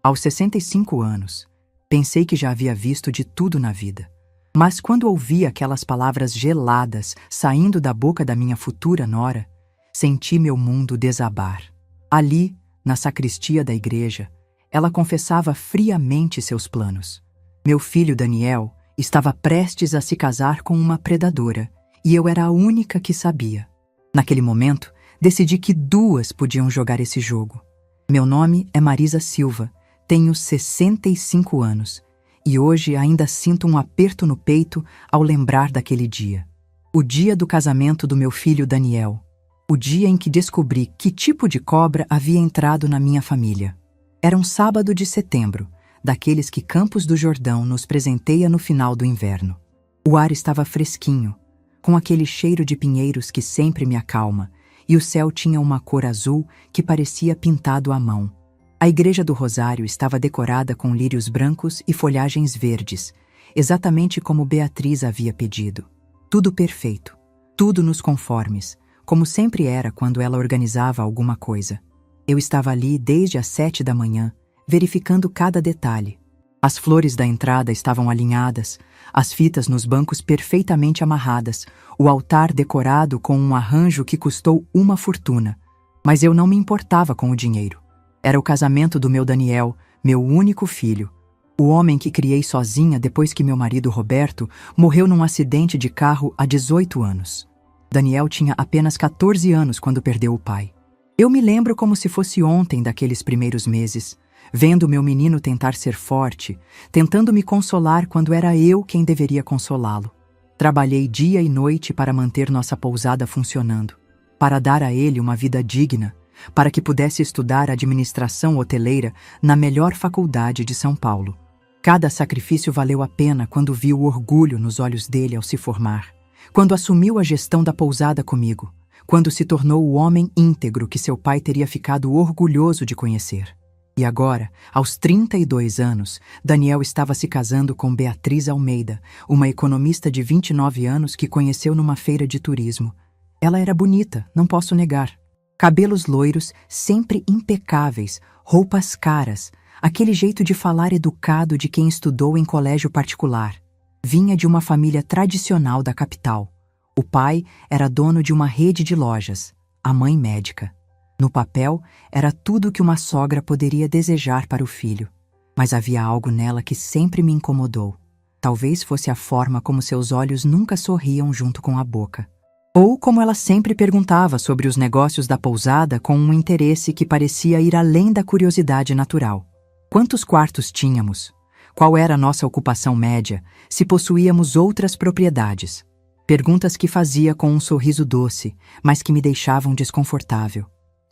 Aos 65 anos, pensei que já havia visto de tudo na vida. Mas quando ouvi aquelas palavras geladas saindo da boca da minha futura nora, senti meu mundo desabar. Ali, na sacristia da igreja, ela confessava friamente seus planos. Meu filho Daniel estava prestes a se casar com uma predadora, e eu era a única que sabia. Naquele momento, decidi que duas podiam jogar esse jogo. Meu nome é Marisa Silva, tenho 65 anos, e hoje ainda sinto um aperto no peito ao lembrar daquele dia. O dia do casamento do meu filho Daniel. O dia em que descobri que tipo de cobra havia entrado na minha família. Era um sábado de setembro, daqueles que Campos do Jordão nos presenteia no final do inverno. O ar estava fresquinho, com aquele cheiro de pinheiros que sempre me acalma, e o céu tinha uma cor azul que parecia pintado à mão. A igreja do Rosário estava decorada com lírios brancos e folhagens verdes, exatamente como Beatriz havia pedido. Tudo perfeito, tudo nos conformes, como sempre era quando ela organizava alguma coisa. Eu estava ali desde as 7 da manhã, verificando cada detalhe. As flores da entrada estavam alinhadas, as fitas nos bancos perfeitamente amarradas, o altar decorado com um arranjo que custou uma fortuna. Mas eu não me importava com o dinheiro. Era o casamento do meu Daniel, meu único filho. O homem que criei sozinha depois que meu marido Roberto morreu num acidente de carro há 18 anos. Daniel tinha apenas 14 anos quando perdeu o pai. Eu me lembro como se fosse ontem daqueles primeiros meses, vendo meu menino tentar ser forte, tentando me consolar quando era eu quem deveria consolá-lo. Trabalhei dia e noite para manter nossa pousada funcionando, para dar a ele uma vida digna, para que pudesse estudar administração hoteleira na melhor faculdade de São Paulo. Cada sacrifício valeu a pena quando vi o orgulho nos olhos dele ao se formar, quando assumiu a gestão da pousada comigo, quando se tornou o homem íntegro que seu pai teria ficado orgulhoso de conhecer. E agora, aos 32 anos, Daniel estava se casando com Beatriz Almeida, uma economista de 29 anos que conheceu numa feira de turismo. Ela era bonita, não posso negar. Cabelos loiros, sempre impecáveis, roupas caras, aquele jeito de falar educado de quem estudou em colégio particular. Vinha de uma família tradicional da capital. O pai era dono de uma rede de lojas, a mãe médica. No papel, era tudo que uma sogra poderia desejar para o filho. Mas havia algo nela que sempre me incomodou. Talvez fosse a forma como seus olhos nunca sorriam junto com a boca. Ou como ela sempre perguntava sobre os negócios da pousada com um interesse que parecia ir além da curiosidade natural. Quantos quartos tínhamos? Qual era a nossa ocupação média? Se possuíamos outras propriedades? Perguntas que fazia com um sorriso doce, mas que me deixavam desconfortável.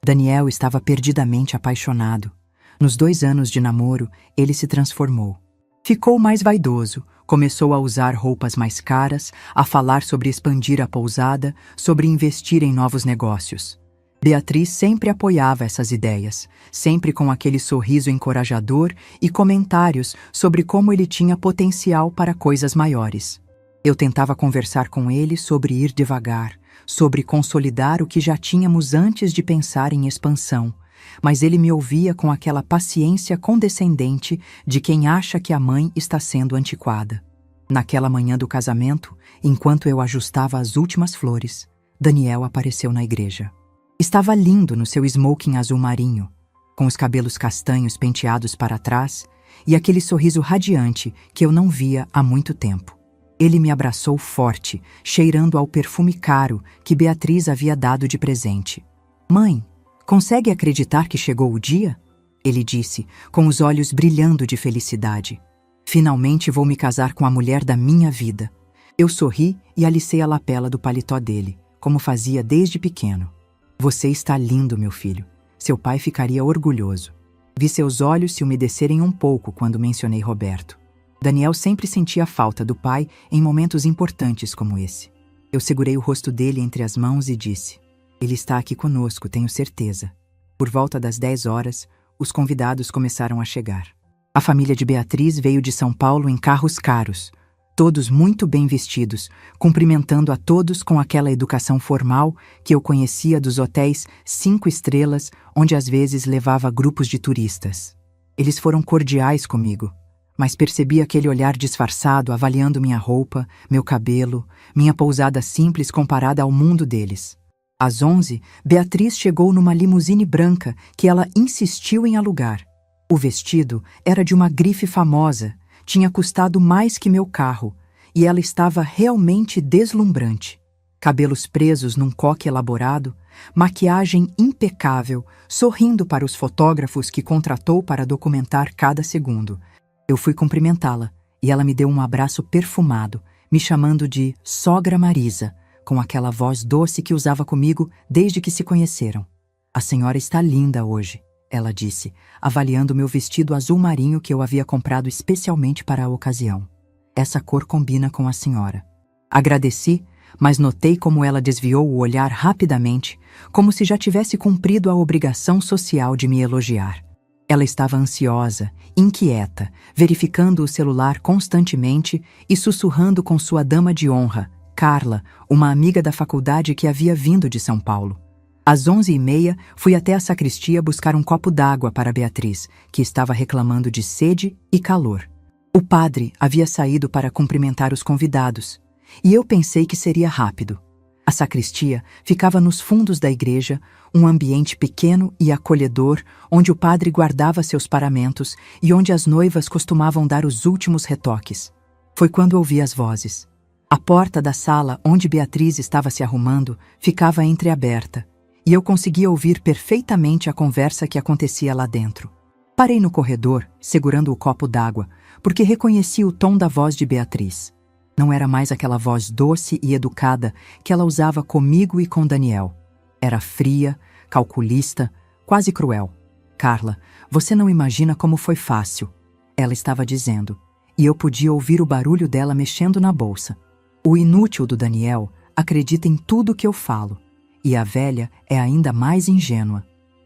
Daniel estava perdidamente apaixonado. Nos 2 anos de namoro, ele se transformou. Ficou mais vaidoso, começou a usar roupas mais caras, a falar sobre expandir a pousada, sobre investir em novos negócios. Beatriz sempre apoiava essas ideias, sempre com aquele sorriso encorajador e comentários sobre como ele tinha potencial para coisas maiores. Eu tentava conversar com ele sobre ir devagar, sobre consolidar o que já tínhamos antes de pensar em expansão, mas ele me ouvia com aquela paciência condescendente de quem acha que a mãe está sendo antiquada. Naquela manhã do casamento, enquanto eu ajustava as últimas flores, Daniel apareceu na igreja. Estava lindo no seu smoking azul marinho, com os cabelos castanhos penteados para trás e aquele sorriso radiante que eu não via há muito tempo. Ele me abraçou forte, cheirando ao perfume caro que Beatriz havia dado de presente. "Mãe, consegue acreditar que chegou o dia?" Ele disse, com os olhos brilhando de felicidade. "Finalmente vou me casar com a mulher da minha vida." Eu sorri e alicei a lapela do paletó dele, como fazia desde pequeno. "Você está lindo, meu filho. Seu pai ficaria orgulhoso." Vi seus olhos se umedecerem um pouco quando mencionei Roberto. Daniel sempre sentia falta do pai em momentos importantes como esse. Eu segurei o rosto dele entre as mãos e disse: "Ele está aqui conosco, tenho certeza." Por volta das 10 horas, os convidados começaram a chegar. A família de Beatriz veio de São Paulo em carros caros, todos muito bem vestidos, cumprimentando a todos com aquela educação formal que eu conhecia dos hotéis 5 estrelas, onde às vezes levava grupos de turistas. Eles foram cordiais comigo, mas percebi aquele olhar disfarçado avaliando minha roupa, meu cabelo, minha pousada simples comparada ao mundo deles. Às 11, Beatriz chegou numa limusine branca que ela insistiu em alugar. O vestido era de uma grife famosa, tinha custado mais que meu carro, e ela estava realmente deslumbrante. Cabelos presos num coque elaborado, maquiagem impecável, sorrindo para os fotógrafos que contratou para documentar cada segundo. Eu fui cumprimentá-la, e ela me deu um abraço perfumado, me chamando de Sogra Marisa, com aquela voz doce que usava comigo desde que se conheceram. A senhora está linda hoje, ela disse, avaliando meu vestido azul marinho que eu havia comprado especialmente para a ocasião. Essa cor combina com a senhora. Agradeci, mas notei como ela desviou o olhar rapidamente, como se já tivesse cumprido a obrigação social de me elogiar. Ela estava ansiosa, inquieta, verificando o celular constantemente e sussurrando com sua dama de honra, Carla, uma amiga da faculdade que havia vindo de São Paulo. Às 11h30, fui até a sacristia buscar um copo d'água para Beatriz, que estava reclamando de sede e calor. O padre havia saído para cumprimentar os convidados, e eu pensei que seria rápido. A sacristia ficava nos fundos da igreja, um ambiente pequeno e acolhedor, onde o padre guardava seus paramentos e onde as noivas costumavam dar os últimos retoques. Foi quando ouvi as vozes. A porta da sala onde Beatriz estava se arrumando ficava entreaberta, e eu conseguia ouvir perfeitamente a conversa que acontecia lá dentro. Parei no corredor, segurando o copo d'água, porque reconheci o tom da voz de Beatriz. Não era mais aquela voz doce e educada que ela usava comigo e com Daniel. Era fria, calculista, quase cruel. Carla, você não imagina como foi fácil, ela estava dizendo, e eu podia ouvir o barulho dela mexendo na bolsa. O inútil do Daniel acredita em tudo que eu falo, e a velha é ainda mais ingênua.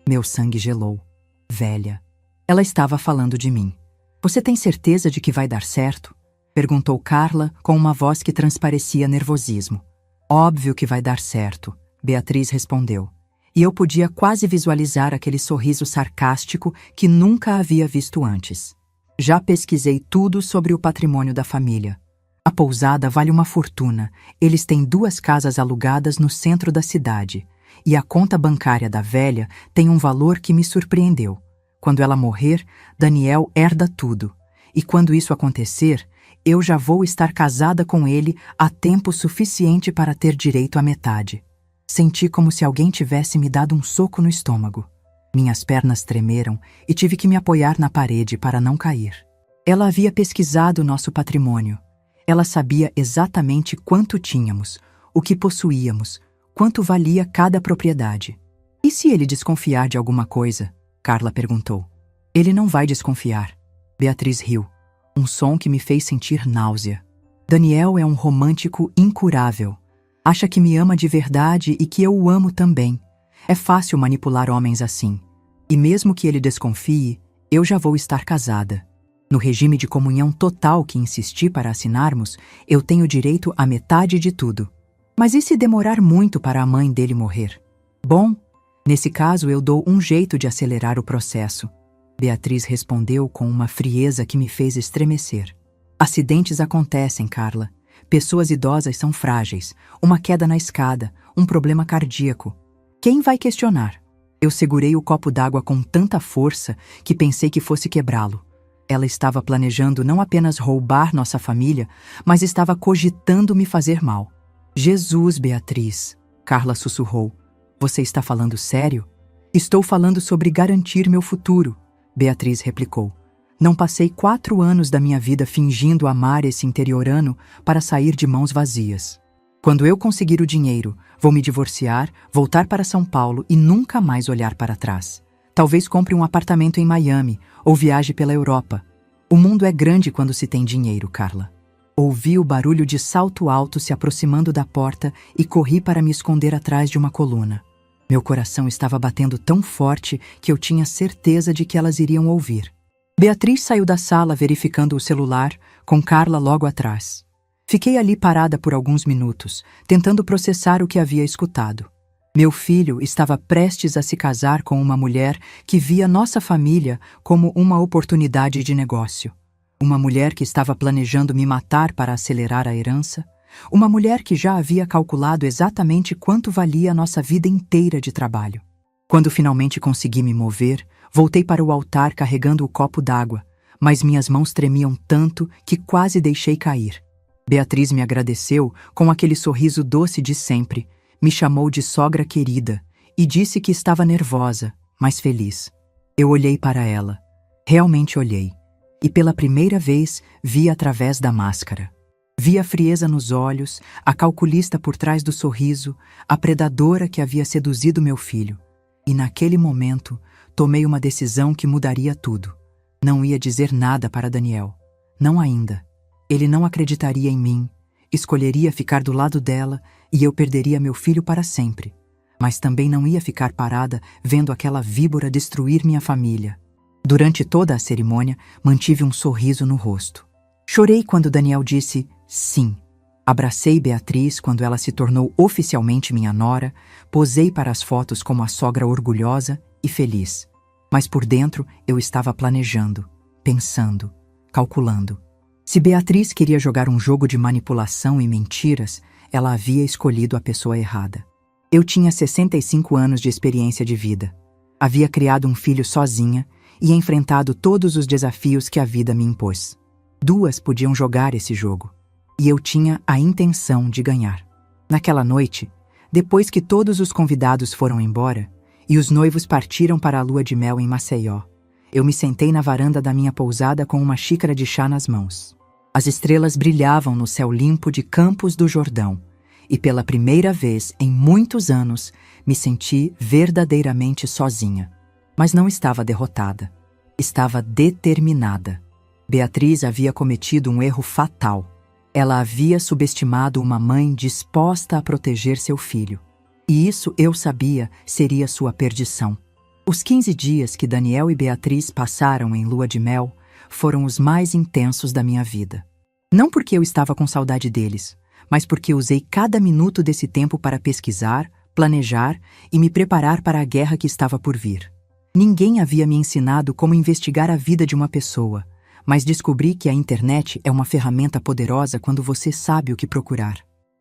Meu sangue gelou. Velha. Ela estava falando de mim. Você tem certeza de que vai dar certo? Perguntou Carla com uma voz que transparecia nervosismo. Óbvio que vai dar certo, Beatriz respondeu. E eu podia quase visualizar aquele sorriso sarcástico que nunca havia visto antes. Já pesquisei tudo sobre o patrimônio da família. A pousada vale uma fortuna. Eles têm 2 casas alugadas no centro da cidade. E a conta bancária da velha tem um valor que me surpreendeu. Quando ela morrer, Daniel herda tudo. E quando isso acontecer, eu já vou estar casada com ele há tempo suficiente para ter direito à metade. Senti como se alguém tivesse me dado um soco no estômago. Minhas pernas tremeram e tive que me apoiar na parede para não cair. Ela havia pesquisado nosso patrimônio. Ela sabia exatamente quanto tínhamos, o que possuíamos, quanto valia cada propriedade. E se ele desconfiar de alguma coisa? Carla perguntou. Ele não vai desconfiar. Beatriz riu. Um som que me fez sentir náusea. Daniel é um romântico incurável. Acha que me ama de verdade e que eu o amo também. É fácil manipular homens assim. E mesmo que ele desconfie, eu já vou estar casada. No regime de comunhão total que insisti para assinarmos, eu tenho direito à metade de tudo. Mas e se demorar muito para a mãe dele morrer? Bom, nesse caso eu dou um jeito de acelerar o processo. Beatriz respondeu com uma frieza que me fez estremecer. Acidentes acontecem, Carla. Pessoas idosas são frágeis. Uma queda na escada, um problema cardíaco. Quem vai questionar? Eu segurei o copo d'água com tanta força que pensei que fosse quebrá-lo. Ela estava planejando não apenas roubar nossa família, mas estava cogitando me fazer mal. Jesus, Beatriz, Carla sussurrou. Você está falando sério? Estou falando sobre garantir meu futuro, Beatriz replicou. Não passei 4 anos da minha vida fingindo amar esse interiorano para sair de mãos vazias. Quando eu conseguir o dinheiro, vou me divorciar, voltar para São Paulo e nunca mais olhar para trás. Talvez compre um apartamento em Miami ou viaje pela Europa. O mundo é grande quando se tem dinheiro, Carla. Ouvi o barulho de salto alto se aproximando da porta e corri para me esconder atrás de uma coluna. Meu coração estava batendo tão forte que eu tinha certeza de que elas iriam ouvir. Beatriz saiu da sala verificando o celular, com Carla logo atrás. Fiquei ali parada por alguns minutos, tentando processar o que havia escutado. Meu filho estava prestes a se casar com uma mulher que via nossa família como uma oportunidade de negócio. Uma mulher que estava planejando me matar para acelerar a herança. Uma mulher que já havia calculado exatamente quanto valia a nossa vida inteira de trabalho. Quando finalmente consegui me mover, voltei para o altar carregando o copo d'água, mas minhas mãos tremiam tanto que quase deixei cair. Beatriz me agradeceu com aquele sorriso doce de sempre, me chamou de sogra querida e disse que estava nervosa, mas feliz. Eu olhei para ela. Realmente olhei. E pela primeira vez vi através da máscara. Vi a frieza nos olhos, a calculista por trás do sorriso, a predadora que havia seduzido meu filho. E naquele momento, tomei uma decisão que mudaria tudo. Não ia dizer nada para Daniel. Não ainda. Ele não acreditaria em mim, escolheria ficar do lado dela e eu perderia meu filho para sempre. Mas também não ia ficar parada vendo aquela víbora destruir minha família. Durante toda a cerimônia, mantive um sorriso no rosto. Chorei quando Daniel disse sim. Abracei Beatriz quando ela se tornou oficialmente minha nora, posei para as fotos como a sogra orgulhosa e feliz. Mas por dentro eu estava planejando, pensando, calculando. Se Beatriz queria jogar um jogo de manipulação e mentiras, ela havia escolhido a pessoa errada. Eu tinha 65 anos de experiência de vida. Havia criado um filho sozinha e enfrentado todos os desafios que a vida me impôs. Duas podiam jogar esse jogo. E eu tinha a intenção de ganhar. Naquela noite, depois que todos os convidados foram embora e os noivos partiram para a lua de mel em Maceió, eu me sentei na varanda da minha pousada com uma xícara de chá nas mãos. As estrelas brilhavam no céu limpo de Campos do Jordão e pela primeira vez em muitos anos me senti verdadeiramente sozinha. Mas não estava derrotada. Estava determinada. Beatriz havia cometido um erro fatal. Ela havia subestimado uma mãe disposta a proteger seu filho. E isso, eu sabia, seria sua perdição. Os 15 dias que Daniel e Beatriz passaram em lua de mel foram os mais intensos da minha vida. Não porque eu estava com saudade deles, mas porque usei cada minuto desse tempo para pesquisar, planejar e me preparar para a guerra que estava por vir. Ninguém havia me ensinado como investigar a vida de uma pessoa, mas descobri que a internet é uma ferramenta poderosa quando você sabe o que procurar.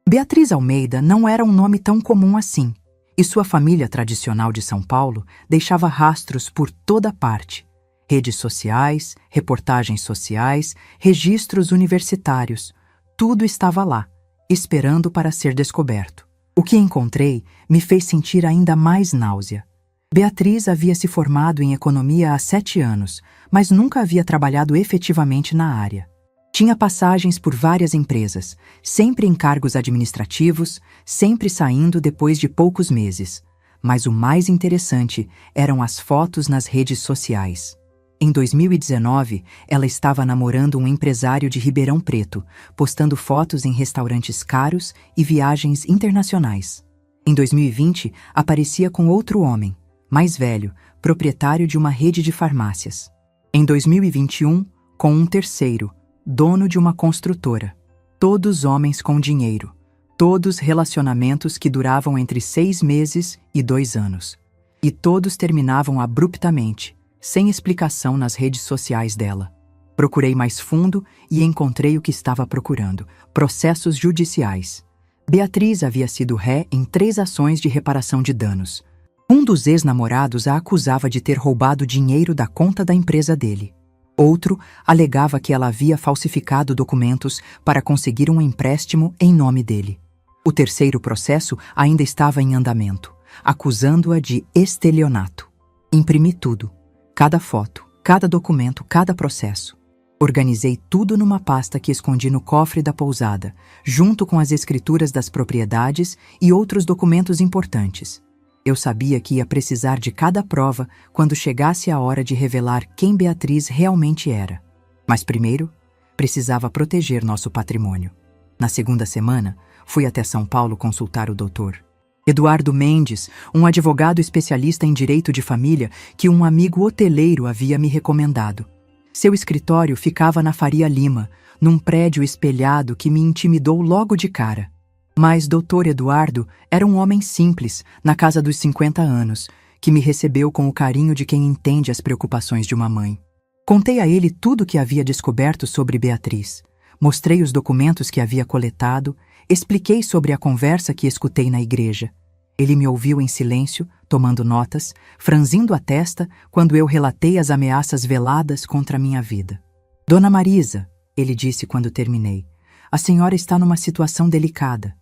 Beatriz Almeida não era um nome tão comum assim, e sua família tradicional de São Paulo deixava rastros por toda parte. Redes sociais, reportagens sociais, registros universitários, tudo estava lá, esperando para ser descoberto. O que encontrei me fez sentir ainda mais náusea. Beatriz havia se formado em economia há 7 anos, mas nunca havia trabalhado efetivamente na área. Tinha passagens por várias empresas, sempre em cargos administrativos, sempre saindo depois de poucos meses. Mas o mais interessante eram as fotos nas redes sociais. Em 2019, ela estava namorando um empresário de Ribeirão Preto, postando fotos em restaurantes caros e viagens internacionais. Em 2020, aparecia com outro homem, mais velho, proprietário de uma rede de farmácias. Em 2021, com um terceiro, dono de uma construtora. Todos homens com dinheiro. Todos relacionamentos que duravam entre 6 meses e 2 anos. E todos terminavam abruptamente, sem explicação nas redes sociais dela. Procurei mais fundo e encontrei o que estava procurando: processos judiciais. Beatriz havia sido ré em 3 ações de reparação de danos. Um dos ex-namorados a acusava de ter roubado dinheiro da conta da empresa dele. Outro alegava que ela havia falsificado documentos para conseguir um empréstimo em nome dele. O terceiro processo ainda estava em andamento, acusando-a de estelionato. Imprimi tudo. Cada foto, cada documento, cada processo. Organizei tudo numa pasta que escondi no cofre da pousada, junto com as escrituras das propriedades e outros documentos importantes. Eu sabia que ia precisar de cada prova quando chegasse a hora de revelar quem Beatriz realmente era. Mas primeiro, precisava proteger nosso patrimônio. Na segunda semana, fui até São Paulo consultar o doutor Eduardo Mendes, um advogado especialista em direito de família que um amigo hoteleiro havia me recomendado. Seu escritório ficava na Faria Lima, num prédio espelhado que me intimidou logo de cara. Mas Dr. Eduardo era um homem simples, na casa dos 50 anos, que me recebeu com o carinho de quem entende as preocupações de uma mãe. Contei a ele tudo o que havia descoberto sobre Beatriz. Mostrei os documentos que havia coletado, expliquei sobre a conversa que escutei na igreja. Ele me ouviu em silêncio, tomando notas, franzindo a testa quando eu relatei as ameaças veladas contra a minha vida. Dona Marisa, ele disse quando terminei, a senhora está numa situação delicada.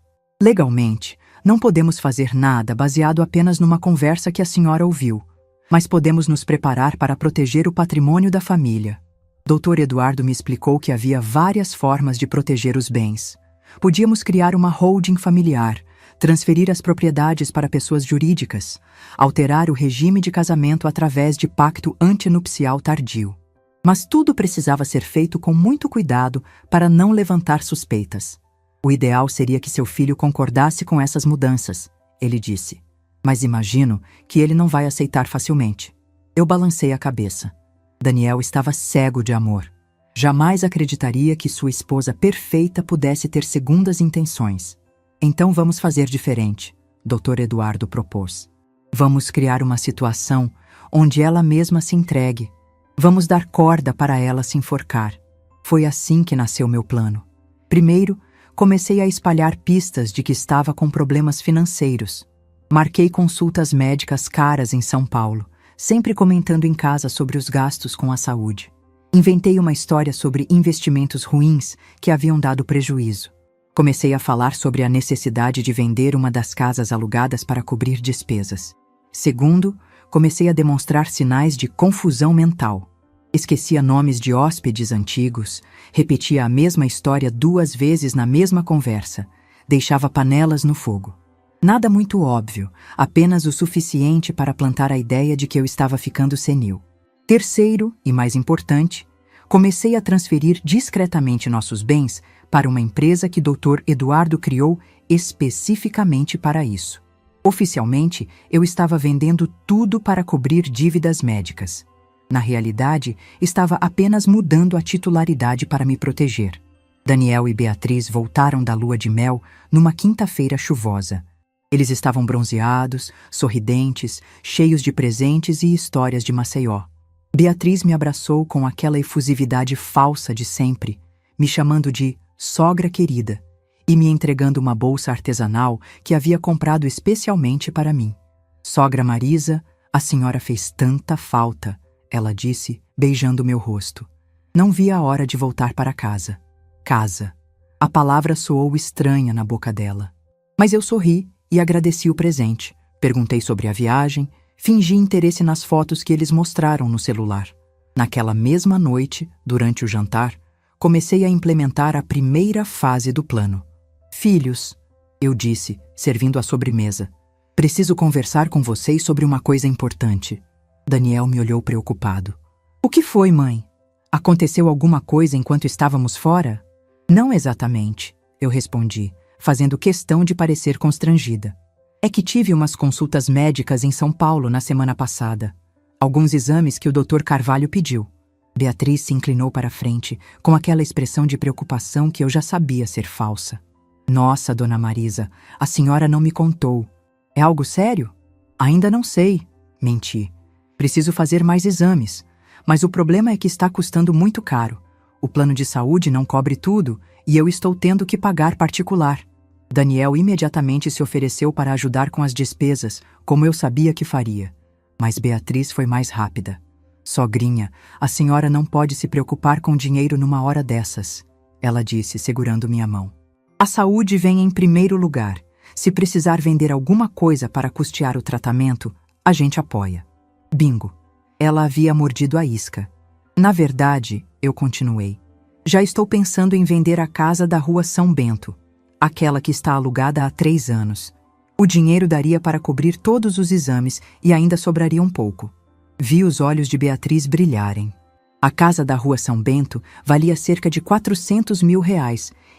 Legalmente, não podemos fazer nada baseado apenas numa conversa que a senhora ouviu, mas podemos nos preparar para proteger o patrimônio da família. Dr. Eduardo me explicou que havia várias formas de proteger os bens. Podíamos criar uma holding familiar, transferir as propriedades para pessoas jurídicas, alterar o regime de casamento através de pacto antinupcial tardio. Mas tudo precisava ser feito com muito cuidado para não levantar suspeitas. O ideal seria que seu filho concordasse com essas mudanças, ele disse. Mas imagino que ele não vai aceitar facilmente. Eu balancei a cabeça. Daniel estava cego de amor. Jamais acreditaria que sua esposa perfeita pudesse ter segundas intenções. Então vamos fazer diferente, Dr. Eduardo propôs. Vamos criar uma situação onde ela mesma se entregue. Vamos dar corda para ela se enforcar. Foi assim que nasceu meu plano. Primeiro, comecei a espalhar pistas de que estava com problemas financeiros. Marquei consultas médicas caras em São Paulo, sempre comentando em casa sobre os gastos com a saúde. Inventei uma história sobre investimentos ruins que haviam dado prejuízo. Comecei a falar sobre a necessidade de vender uma das casas alugadas para cobrir despesas. Segundo, comecei a demonstrar sinais de confusão mental. Esquecia nomes de hóspedes antigos, repetia a mesma história 2 vezes na mesma conversa, deixava panelas no fogo. Nada muito óbvio, apenas o suficiente para plantar a ideia de que eu estava ficando senil. Terceiro, e mais importante, comecei a transferir discretamente nossos bens para uma empresa que Dr. Eduardo criou especificamente para isso. Oficialmente, eu estava vendendo tudo para cobrir dívidas médicas. Na realidade, estava apenas mudando a titularidade para me proteger. Daniel e Beatriz voltaram da lua de mel numa quinta-feira chuvosa. Eles estavam bronzeados, sorridentes, cheios de presentes e histórias de Maceió. Beatriz me abraçou com aquela efusividade falsa de sempre, me chamando de sogra querida e me entregando uma bolsa artesanal que havia comprado especialmente para mim. Sogra Marisa, a senhora fez tanta falta, ela disse, beijando meu rosto. Não via a hora de voltar para casa. Casa. A palavra soou estranha na boca dela. Mas eu sorri e agradeci o presente. Perguntei sobre a viagem, fingi interesse nas fotos que eles mostraram no celular. Naquela mesma noite, durante o jantar, comecei a implementar a primeira fase do plano. Filhos, eu disse, servindo a sobremesa. Preciso conversar com vocês sobre uma coisa importante. Daniel me olhou preocupado. O que foi, mãe? Aconteceu alguma coisa enquanto estávamos fora? Não exatamente, eu respondi, fazendo questão de parecer constrangida. É que tive umas consultas médicas em São Paulo na semana passada. Alguns exames que o Dr. Carvalho pediu. Beatriz se inclinou para a frente, com aquela expressão de preocupação que eu já sabia ser falsa. Nossa, Dona Marisa, a senhora não me contou. É algo sério? Ainda não sei, menti. Preciso fazer mais exames, mas o problema é que está custando muito caro. O plano de saúde não cobre tudo e eu estou tendo que pagar particular. Daniel imediatamente se ofereceu para ajudar com as despesas, como eu sabia que faria. Mas Beatriz foi mais rápida. Sogrinha, a senhora não pode se preocupar com dinheiro numa hora dessas, ela disse, segurando minha mão. A saúde vem em primeiro lugar. Se precisar vender alguma coisa para custear o tratamento, a gente apoia. Bingo. Ela havia mordido a isca. Na verdade, eu continuei. Já estou pensando em vender a casa da Rua São Bento, aquela que está alugada há 3 anos. O dinheiro daria para cobrir todos os exames e ainda sobraria um pouco. Vi os olhos de Beatriz brilharem. A casa da Rua São Bento valia cerca de R$400 mil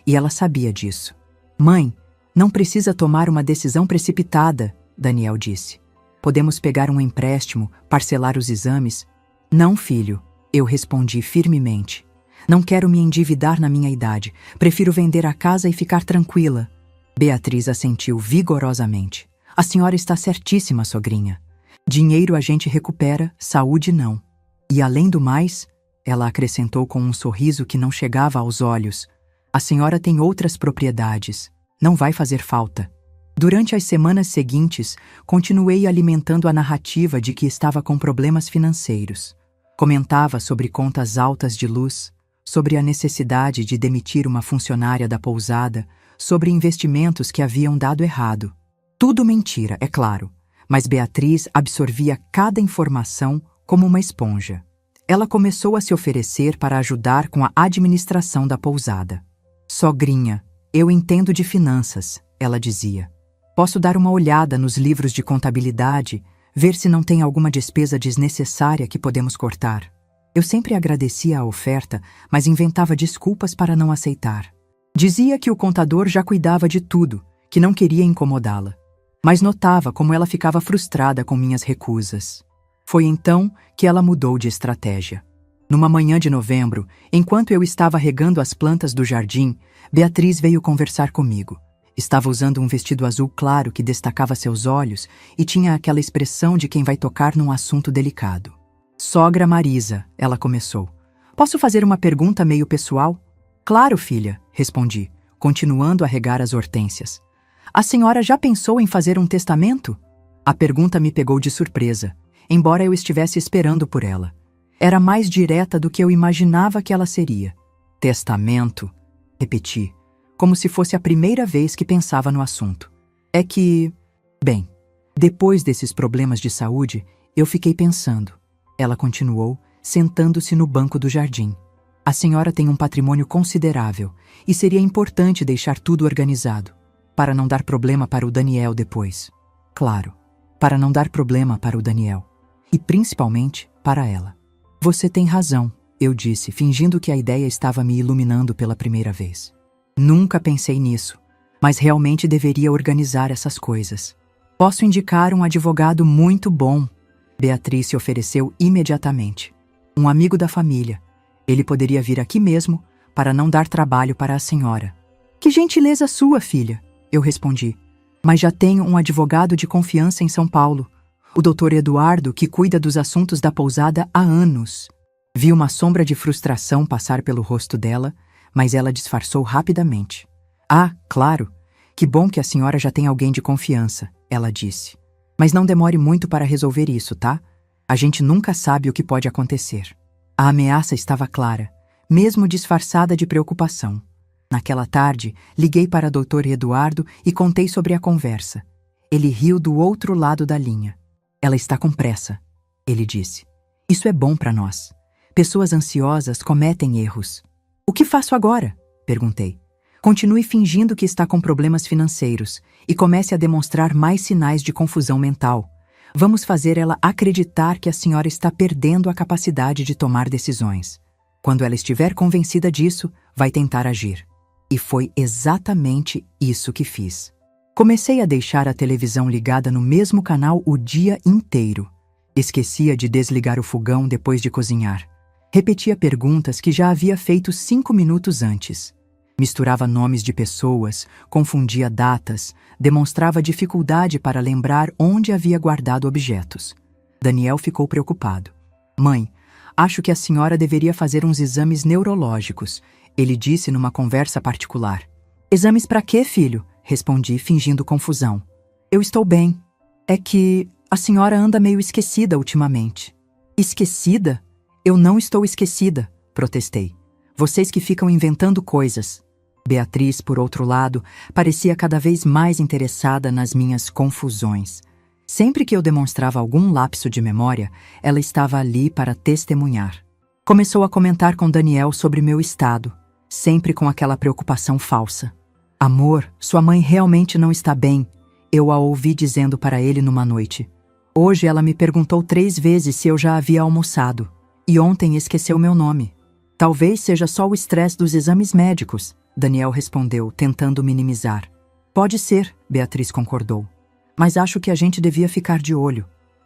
e ela sabia disso. Mãe, não precisa tomar uma decisão precipitada, Daniel disse. Podemos pegar um empréstimo, parcelar os exames. Não, filho, eu respondi firmemente. Não quero me endividar na minha idade. Prefiro vender a casa e ficar tranquila. Beatriz assentiu vigorosamente. A senhora está certíssima, sogrinha. Dinheiro a gente recupera, saúde não. E além do mais, ela acrescentou com um sorriso que não chegava aos olhos, a senhora tem outras propriedades. Não vai fazer falta. Durante as semanas seguintes, continuei alimentando a narrativa de que estava com problemas financeiros. Comentava sobre contas altas de luz, sobre a necessidade de demitir uma funcionária da pousada, sobre investimentos que haviam dado errado. Tudo mentira, é claro, mas Beatriz absorvia cada informação como uma esponja. Ela começou a se oferecer para ajudar com a administração da pousada. Sogrinha, eu entendo de finanças, ela dizia. Posso dar uma olhada nos livros de contabilidade, ver se não tem alguma despesa desnecessária que podemos cortar. Eu sempre agradecia a oferta, mas inventava desculpas para não aceitar. Dizia que o contador já cuidava de tudo, que não queria incomodá-la. Mas notava como ela ficava frustrada com minhas recusas. Foi então que ela mudou de estratégia. Numa manhã de novembro, enquanto eu estava regando as plantas do jardim, Beatriz veio conversar comigo. Estava usando um vestido azul claro que destacava seus olhos e tinha aquela expressão de quem vai tocar num assunto delicado. Sogra Marisa, ela começou. Posso fazer uma pergunta meio pessoal? Claro, filha, respondi, continuando a regar as hortênsias. A senhora já pensou em fazer um testamento? A pergunta me pegou de surpresa, embora eu estivesse esperando por ela. Era mais direta do que eu imaginava que ela seria. Testamento, repeti, como se fosse a primeira vez que pensava no assunto. É que, bem, depois desses problemas de saúde, eu fiquei pensando. Ela continuou, sentando-se no banco do jardim. A senhora tem um patrimônio considerável e seria importante deixar tudo organizado, para não dar problema para o Daniel depois. Claro, para não dar problema para o Daniel. E principalmente para ela. Você tem razão, eu disse, fingindo que a ideia estava me iluminando pela primeira vez. Nunca pensei nisso, mas realmente deveria organizar essas coisas. Posso indicar um advogado muito bom. Beatriz se ofereceu imediatamente. Um amigo da família. Ele poderia vir aqui mesmo, para não dar trabalho para a senhora. Que gentileza sua, filha, eu respondi. Mas já tenho um advogado de confiança em São Paulo. O Dr. Eduardo, que cuida dos assuntos da pousada há anos. Vi uma sombra de frustração passar pelo rosto dela, mas ela disfarçou rapidamente. Ah, claro, que bom que a senhora já tem alguém de confiança, ela disse. Mas não demore muito para resolver isso, tá? A gente nunca sabe o que pode acontecer. A ameaça estava clara, mesmo disfarçada de preocupação. Naquela tarde, liguei para Dr. Eduardo e contei sobre a conversa. Ele riu do outro lado da linha. Ela está com pressa, ele disse. Isso é bom para nós. Pessoas ansiosas cometem erros. O que faço agora? Perguntei. Continue fingindo que está com problemas financeiros e comece a demonstrar mais sinais de confusão mental. Vamos fazer ela acreditar que a senhora está perdendo a capacidade de tomar decisões. Quando ela estiver convencida disso, vai tentar agir. E foi exatamente isso que fiz. Comecei a deixar a televisão ligada no mesmo canal o dia inteiro. Esquecia de desligar o fogão depois de cozinhar. Repetia perguntas que já havia feito 5 minutos antes. Misturava nomes de pessoas, confundia datas, demonstrava dificuldade para lembrar onde havia guardado objetos. Daniel ficou preocupado. Mãe, acho que a senhora deveria fazer uns exames neurológicos, ele disse numa conversa particular. Exames para quê, filho? Respondi, fingindo confusão. Eu estou bem. É que a senhora anda meio esquecida ultimamente. Esquecida? Eu não estou esquecida, protestei. Vocês que ficam inventando coisas. Beatriz, por outro lado, parecia cada vez mais interessada nas minhas confusões. Sempre que eu demonstrava algum lapso de memória, ela estava ali para testemunhar. Começou a comentar com Daniel sobre meu estado, sempre com aquela preocupação falsa. Amor, sua mãe realmente não está bem, eu a ouvi dizendo para ele numa noite. Hoje ela me perguntou 3 vezes se eu já havia almoçado. E ontem esqueceu meu nome. Talvez seja só o estresse dos exames médicos, Daniel respondeu, tentando minimizar. Pode ser, Beatriz concordou. Mas acho que a gente devia ficar de olho.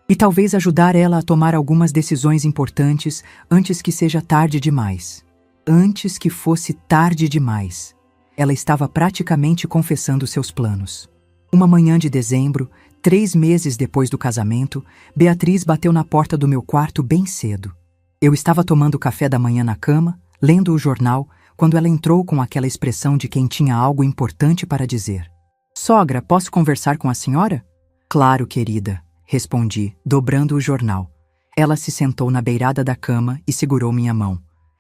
E talvez ajudar ela a tomar algumas decisões importantes antes que seja tarde demais. Antes que fosse tarde demais. Ela estava praticamente confessando seus planos. Uma manhã de dezembro, 3 meses depois do casamento, Beatriz bateu na porta do meu quarto bem cedo. Eu estava tomando café da manhã na cama, lendo o jornal, quando ela entrou com aquela expressão de quem tinha algo importante para dizer. "Sogra, posso conversar com a senhora?" "Claro, querida", respondi, dobrando o jornal. Ela se sentou na beirada da cama e segurou minha mão.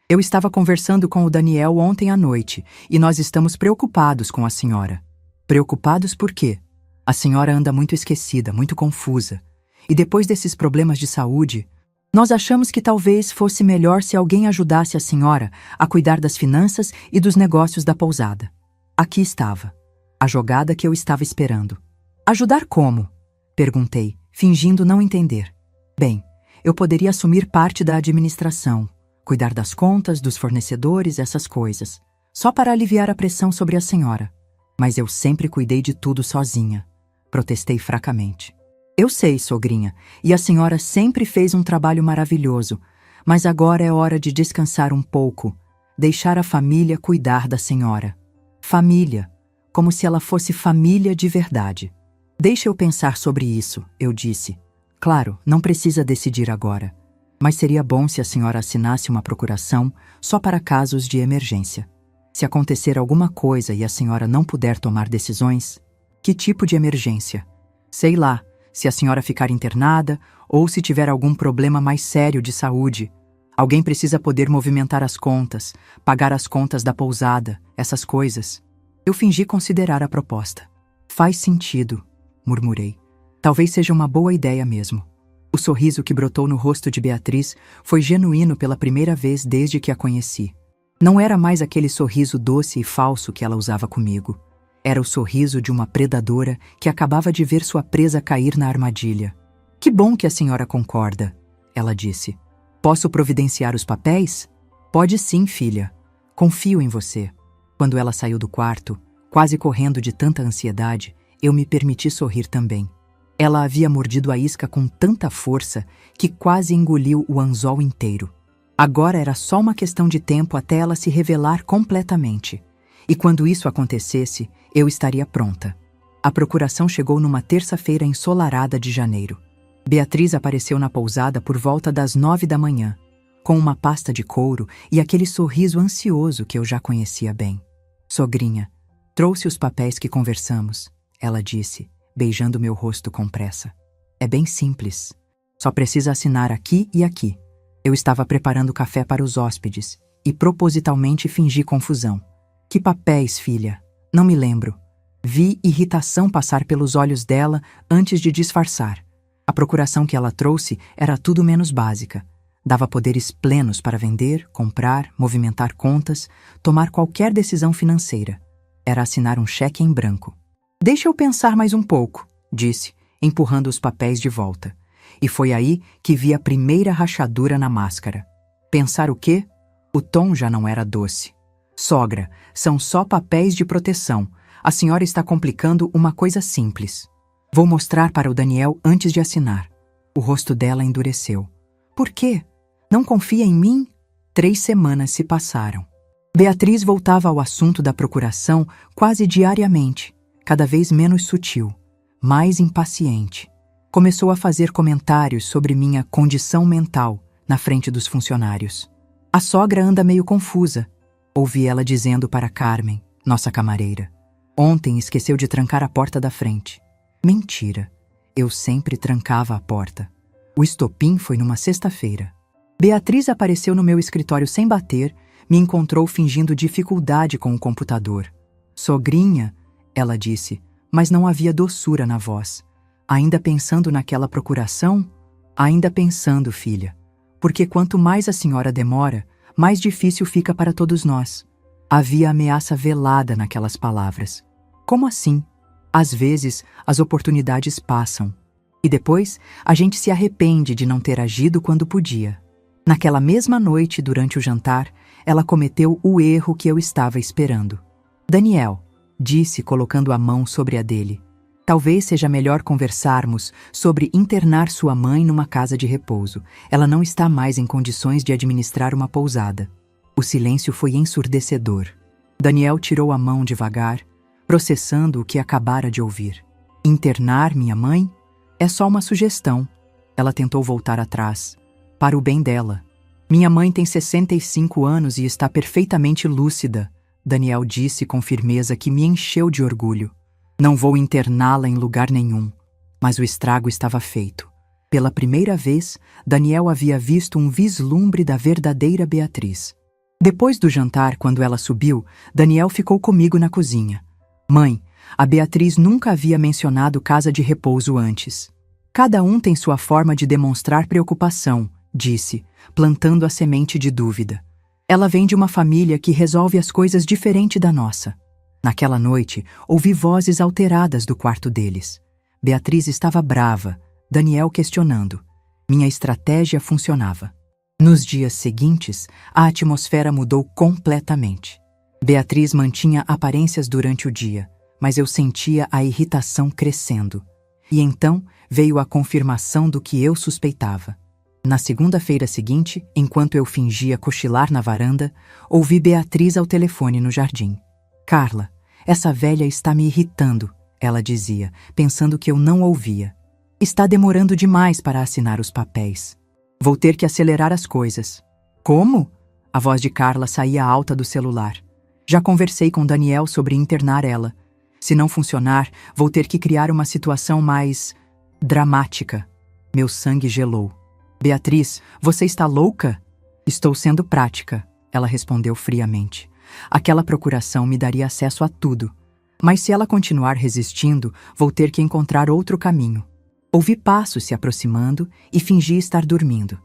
"Eu estava conversando com o Daniel ontem à noite e nós estamos preocupados com a senhora." "Preocupados por quê?" "A senhora anda muito esquecida, muito confusa. E depois desses problemas de saúde, nós achamos que talvez fosse melhor se alguém ajudasse a senhora a cuidar das finanças e dos negócios da pousada." Aqui estava, a jogada que eu estava esperando. "Ajudar como?" perguntei, fingindo não entender. "Bem, eu poderia assumir parte da administração, cuidar das contas, dos fornecedores, essas coisas, só para aliviar a pressão sobre a senhora. Mas eu sempre cuidei de tudo sozinha", protestei fracamente. "Eu sei, sogrinha, e a senhora sempre fez um trabalho maravilhoso, mas agora é hora de descansar um pouco, deixar a família cuidar da senhora." Família, como se ela fosse família de verdade. "Deixa eu pensar sobre isso", eu disse. "Claro, não precisa decidir agora, mas seria bom se a senhora assinasse uma procuração só para casos de emergência. Se acontecer alguma coisa e a senhora não puder tomar decisões..." "Que tipo de emergência?" "Sei lá, se a senhora ficar internada ou se tiver algum problema mais sério de saúde. Alguém precisa poder movimentar as contas, pagar as contas da pousada, essas coisas." Eu fingi considerar a proposta. "Faz sentido", murmurei. "Talvez seja uma boa ideia mesmo." O sorriso que brotou no rosto de Beatriz foi genuíno pela primeira vez desde que a conheci. Não era mais aquele sorriso doce e falso que ela usava comigo. Era o sorriso de uma predadora que acabava de ver sua presa cair na armadilha. "Que bom que a senhora concorda", ela disse. "Posso providenciar os papéis?" "Pode sim, filha. Confio em você." Quando ela saiu do quarto, quase correndo de tanta ansiedade, eu me permiti sorrir também. Ela havia mordido a isca com tanta força que quase engoliu o anzol inteiro. Agora era só uma questão de tempo até ela se revelar completamente. E quando isso acontecesse, eu estaria pronta. A procuração chegou numa terça-feira ensolarada de janeiro. Beatriz apareceu na pousada por volta das 9 da manhã, com uma pasta de couro e aquele sorriso ansioso que eu já conhecia bem. "Sogrinha, trouxe os papéis que conversamos", ela disse, beijando meu rosto com pressa. "É bem simples. Só precisa assinar aqui e aqui." Eu estava preparando café para os hóspedes e propositalmente fingi confusão. "Que papéis, filha? Não me lembro." Vi irritação passar pelos olhos dela antes de disfarçar. A procuração que ela trouxe era tudo menos básica. Dava poderes plenos para vender, comprar, movimentar contas, tomar qualquer decisão financeira. Era assinar um cheque em branco. "Deixa eu pensar mais um pouco", disse, empurrando os papéis de volta. E foi aí que vi a primeira rachadura na máscara. Pensar o quê? O tom já não era doce. "Sogra, são só papéis de proteção. A senhora está complicando uma coisa simples. Vou mostrar para o Daniel antes de assinar." O rosto dela endureceu. "Por quê? Não confia em mim?" 3 semanas se passaram. Beatriz voltava ao assunto da procuração quase diariamente, cada vez menos sutil, mais impaciente. Começou a fazer comentários sobre minha condição mental na frente dos funcionários. "A sogra anda meio confusa", ouvi ela dizendo para Carmen, nossa camareira. "Ontem esqueceu de trancar a porta da frente." Mentira. Eu sempre trancava a porta. O estopim foi numa sexta-feira. Beatriz apareceu no meu escritório sem bater, me encontrou fingindo dificuldade com o computador. "Sogrinha", ela disse, mas não havia doçura na voz. "Ainda pensando naquela procuração?" "Ainda pensando, filha. Porque quanto mais a senhora demora, mais difícil fica para todos nós." Havia ameaça velada naquelas palavras. "Como assim?" "Às vezes, as oportunidades passam. E depois, a gente se arrepende de não ter agido quando podia." Naquela mesma noite, durante o jantar, ela cometeu o erro que eu estava esperando. "Daniel", disse, colocando a mão sobre a dele, "talvez seja melhor conversarmos sobre internar sua mãe numa casa de repouso. Ela não está mais em condições de administrar uma pousada." O silêncio foi ensurdecedor. Daniel tirou a mão devagar, processando o que acabara de ouvir. Internar minha mãe? É só uma sugestão. Ela tentou voltar atrás. Para o bem dela. Minha mãe tem 65 anos e está perfeitamente lúcida, Daniel disse com firmeza que me encheu de orgulho. Não vou interná-la em lugar nenhum. Mas o estrago estava feito. Pela primeira vez, Daniel havia visto um vislumbre da verdadeira Beatriz. Depois do jantar, quando ela subiu, Daniel ficou comigo na cozinha. Mãe, a Beatriz nunca havia mencionado casa de repouso antes. Cada um tem sua forma de demonstrar preocupação, disse, plantando a semente de dúvida. Ela vem de uma família que resolve as coisas diferente da nossa. Naquela noite, ouvi vozes alteradas do quarto deles. Beatriz estava brava, Daniel questionando. Minha estratégia funcionava. Nos dias seguintes, a atmosfera mudou completamente. Beatriz mantinha aparências durante o dia, mas eu sentia a irritação crescendo. E então veio a confirmação do que eu suspeitava. Na segunda-feira seguinte, enquanto eu fingia cochilar na varanda, ouvi Beatriz ao telefone no jardim. Carla, essa velha está me irritando, ela dizia, pensando que eu não ouvia. Está demorando demais para assinar os papéis. Vou ter que acelerar as coisas. Como? A voz de Carla saía alta do celular. Já conversei com Daniel sobre internar ela. Se não funcionar, vou ter que criar uma situação mais dramática. Meu sangue gelou. Beatriz, você está louca? Estou sendo prática, ela respondeu friamente. Aquela procuração me daria acesso a tudo. Mas se ela continuar resistindo, vou ter que encontrar outro caminho. Ouvi passos se aproximando e fingi estar dormindo.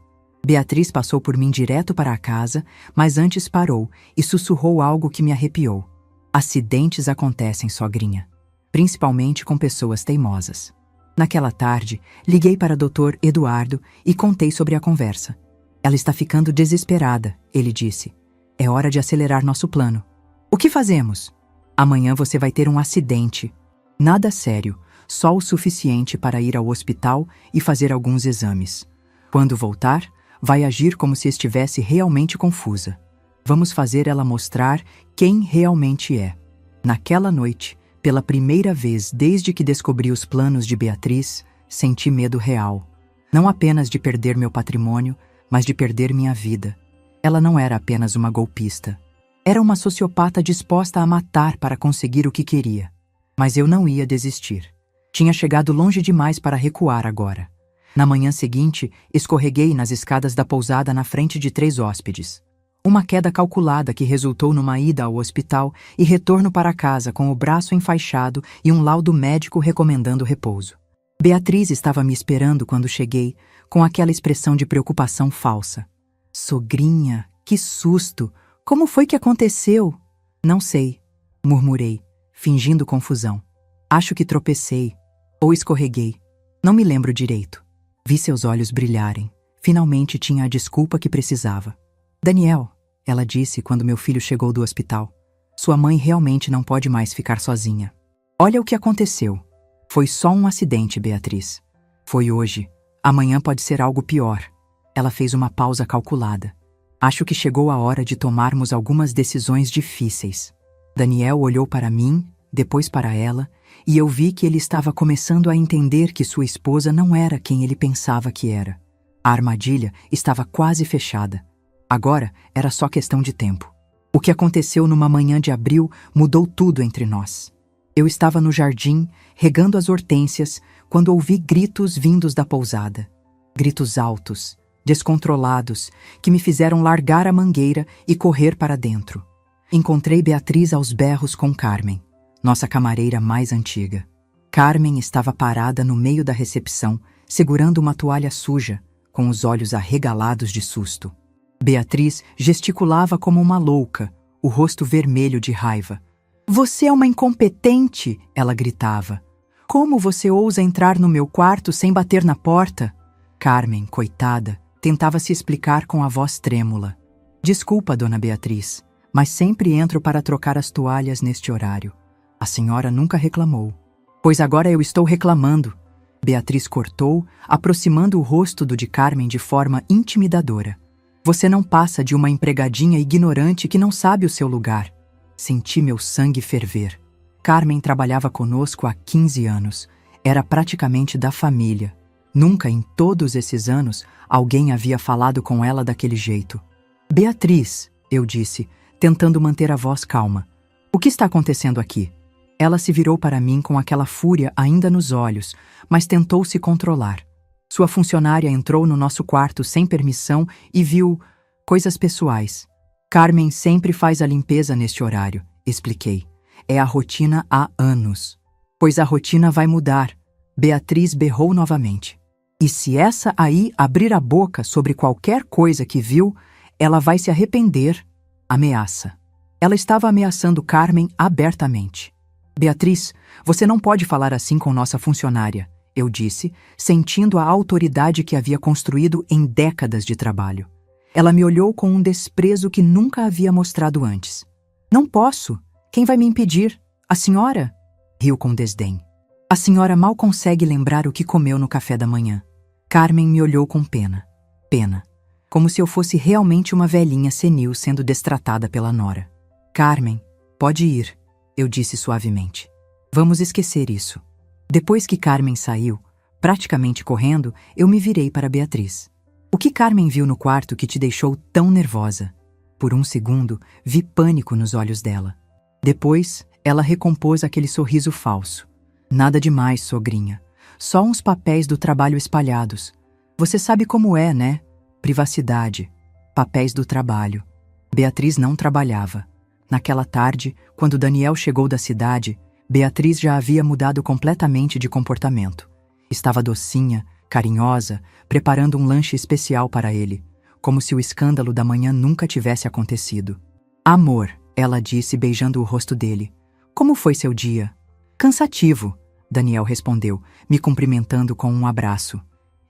Beatriz passou por mim direto para a casa, mas antes parou e sussurrou algo que me arrepiou. Acidentes acontecem, sogrinha. Principalmente com pessoas teimosas. Naquela tarde, liguei para Dr. Eduardo e contei sobre a conversa. Ela está ficando desesperada, ele disse. É hora de acelerar nosso plano. O que fazemos? Amanhã você vai ter um acidente. Nada sério, só o suficiente para ir ao hospital e fazer alguns exames. Quando voltar, vai agir como se estivesse realmente confusa. Vamos fazer ela mostrar quem realmente é. Naquela noite, pela primeira vez desde que descobri os planos de Beatriz, senti medo real. Não apenas de perder meu patrimônio, mas de perder minha vida. Ela não era apenas uma golpista. Era uma sociopata disposta a matar para conseguir o que queria. Mas eu não ia desistir. Tinha chegado longe demais para recuar agora. Na manhã seguinte, escorreguei nas escadas da pousada na frente de 3 hóspedes. Uma queda calculada que resultou numa ida ao hospital e retorno para casa com o braço enfaixado e um laudo médico recomendando repouso. Beatriz estava me esperando quando cheguei, com aquela expressão de preocupação falsa. Sogrinha, que susto! Como foi que aconteceu? Não sei, murmurei, fingindo confusão. Acho que tropecei, ou escorreguei. Não me lembro direito. Vi seus olhos brilharem. Finalmente tinha a desculpa que precisava. Daniel, ela disse quando meu filho chegou do hospital. Sua mãe realmente não pode mais ficar sozinha. Olha o que aconteceu. Foi só um acidente, Beatriz. Foi hoje. Amanhã pode ser algo pior. Ela fez uma pausa calculada. Acho que chegou a hora de tomarmos algumas decisões difíceis. Daniel olhou para mim, depois para ela, e eu vi que ele estava começando a entender que sua esposa não era quem ele pensava que era. A armadilha estava quase fechada. Agora era só questão de tempo. O que aconteceu numa manhã de abril mudou tudo entre nós. Eu estava no jardim, regando as hortênsias, quando ouvi gritos vindos da pousada. Gritos altos, descontrolados, que me fizeram largar a mangueira e correr para dentro. Encontrei Beatriz aos berros com Carmen, nossa camareira mais antiga. Carmen estava parada no meio da recepção, segurando uma toalha suja, com os olhos arregalados de susto. Beatriz gesticulava como uma louca, o rosto vermelho de raiva. Você é uma incompetente, ela gritava. Como você ousa entrar no meu quarto sem bater na porta? Carmen, coitada, tentava se explicar com a voz trêmula. Desculpa, dona Beatriz, mas sempre entro para trocar as toalhas neste horário. A senhora nunca reclamou. Pois agora eu estou reclamando. Beatriz cortou, aproximando o rosto do de Carmen de forma intimidadora. Você não passa de uma empregadinha ignorante que não sabe o seu lugar. Senti meu sangue ferver. Carmen trabalhava conosco há 15 anos. Era praticamente da família. Nunca em todos esses anos alguém havia falado com ela daquele jeito. Beatriz, eu disse, tentando manter a voz calma. O que está acontecendo aqui? Ela se virou para mim com aquela fúria ainda nos olhos, mas tentou se controlar. Sua funcionária entrou no nosso quarto sem permissão e viu coisas pessoais. Carmen sempre faz a limpeza neste horário, expliquei. É a rotina há anos. Pois a rotina vai mudar. Beatriz berrou novamente. E se essa aí abrir a boca sobre qualquer coisa que viu, ela vai se arrepender. Ameaça. Ela estava ameaçando Carmen abertamente. Beatriz, você não pode falar assim com nossa funcionária, eu disse, sentindo a autoridade que havia construído em décadas de trabalho. Ela me olhou com um desprezo que nunca havia mostrado antes. Não posso. Quem vai me impedir? A senhora? Riu com desdém. A senhora mal consegue lembrar o que comeu no café da manhã. Carmen me olhou com pena. Pena. Como se eu fosse realmente uma velhinha senil sendo destratada pela nora. Carmen, pode ir, eu disse suavemente. Vamos esquecer isso. Depois que Carmen saiu, praticamente correndo, eu me virei para Beatriz. O que Carmen viu no quarto que te deixou tão nervosa? Por um segundo, vi pânico nos olhos dela. Depois, ela recompôs aquele sorriso falso. Nada demais, sogrinha. Só uns papéis do trabalho espalhados. Você sabe como é, né? Privacidade. Papéis do trabalho. Beatriz não trabalhava. Naquela tarde, quando Daniel chegou da cidade, Beatriz já havia mudado completamente de comportamento. Estava docinha, carinhosa, preparando um lanche especial para ele, como se o escândalo da manhã nunca tivesse acontecido. Amor, ela disse beijando o rosto dele. Como foi seu dia? Cansativo, Daniel respondeu, me cumprimentando com um abraço.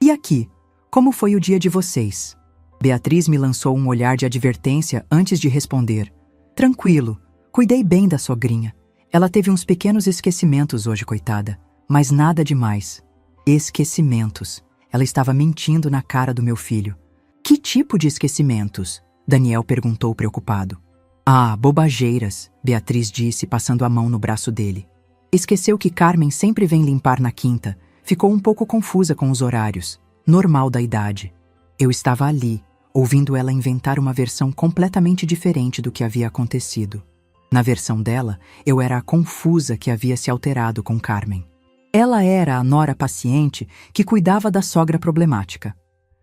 E aqui, como foi o dia de vocês? Beatriz me lançou um olhar de advertência antes de responder. Tranquilo, cuidei bem da sogrinha. Ela teve uns pequenos esquecimentos hoje, coitada, mas nada demais. Esquecimentos. Ela estava mentindo na cara do meu filho. Que tipo de esquecimentos? Daniel perguntou preocupado. Ah, bobageiras, Beatriz disse, passando a mão no braço dele. Esqueceu que Carmen sempre vem limpar na quinta. Ficou um pouco confusa com os horários. Normal da idade. Eu estava ali, ouvindo ela inventar uma versão completamente diferente do que havia acontecido. Na versão dela, eu era a confusa que havia se alterado com Carmen. Ela era a nora paciente que cuidava da sogra problemática.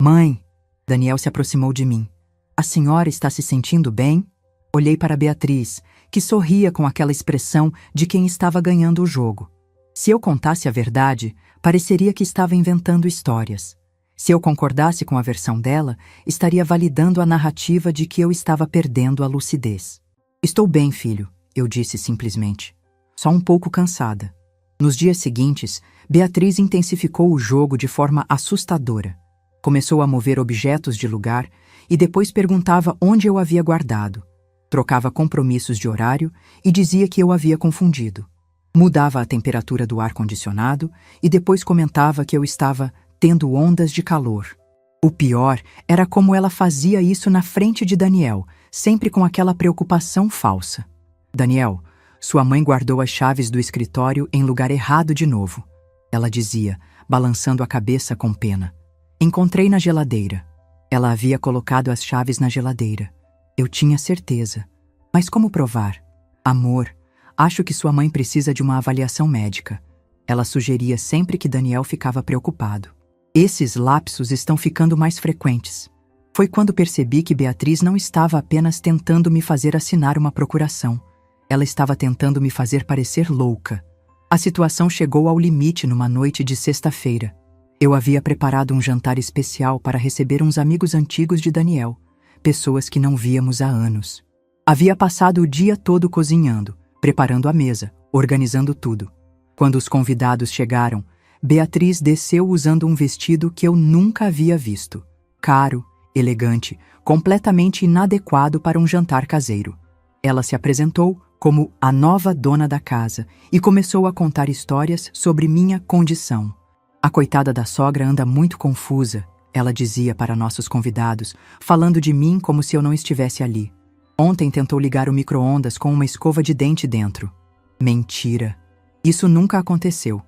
Mãe, Daniel se aproximou de mim. A senhora está se sentindo bem? Olhei para Beatriz, que sorria com aquela expressão de quem estava ganhando o jogo. Se eu contasse a verdade, pareceria que estava inventando histórias. Se eu concordasse com a versão dela, estaria validando a narrativa de que eu estava perdendo a lucidez. Estou bem, filho, eu disse simplesmente. Só um pouco cansada. Nos dias seguintes, Beatriz intensificou o jogo de forma assustadora. Começou a mover objetos de lugar e depois perguntava onde eu havia guardado. Trocava compromissos de horário e dizia que eu havia confundido. Mudava a temperatura do ar-condicionado e depois comentava que eu estava tendo ondas de calor. O pior era como ela fazia isso na frente de Daniel, sempre com aquela preocupação falsa. Daniel, sua mãe guardou as chaves do escritório em lugar errado de novo. Ela dizia, balançando a cabeça com pena. Encontrei na geladeira. Ela havia colocado as chaves na geladeira. Eu tinha certeza. Mas como provar? Amor, acho que sua mãe precisa de uma avaliação médica. Ela sugeria sempre que Daniel ficava preocupado. Esses lapsos estão ficando mais frequentes. Foi quando percebi que Beatriz não estava apenas tentando me fazer assinar uma procuração. Ela estava tentando me fazer parecer louca. A situação chegou ao limite numa noite de sexta-feira. Eu havia preparado um jantar especial para receber uns amigos antigos de Daniel, pessoas que não víamos há anos. Havia passado o dia todo cozinhando, preparando a mesa, organizando tudo. Quando os convidados chegaram, Beatriz desceu usando um vestido que eu nunca havia visto. Caro, elegante, completamente inadequado para um jantar caseiro. Ela se apresentou como a nova dona da casa e começou a contar histórias sobre minha condição. A coitada da sogra anda muito confusa, ela dizia para nossos convidados, falando de mim como se eu não estivesse ali. Ontem tentou ligar o micro-ondas com uma escova de dente dentro. Mentira. Isso nunca aconteceu.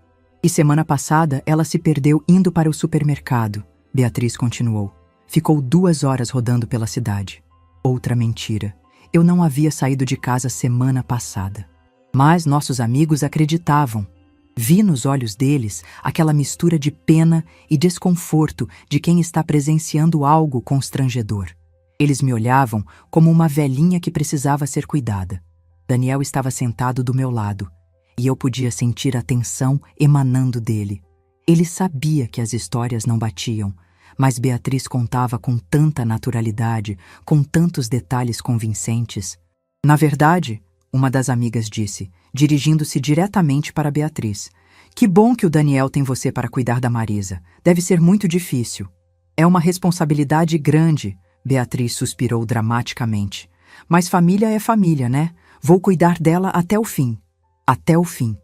E semana passada ela se perdeu indo para o supermercado. Beatriz continuou. Ficou 2 horas rodando pela cidade. Outra mentira. Eu não havia saído de casa semana passada. Mas nossos amigos acreditavam. Vi nos olhos deles aquela mistura de pena e desconforto de quem está presenciando algo constrangedor. Eles me olhavam como uma velhinha que precisava ser cuidada. Daniel estava sentado do meu lado, e eu podia sentir a tensão emanando dele. Ele sabia que as histórias não batiam, mas Beatriz contava com tanta naturalidade, com tantos detalhes convincentes. Na verdade, uma das amigas disse, dirigindo-se diretamente para Beatriz, que bom que o Daniel tem você para cuidar da Marisa. Deve ser muito difícil. É uma responsabilidade grande, Beatriz suspirou dramaticamente. Mas família é família, né? Vou cuidar dela até o fim. Até o fim.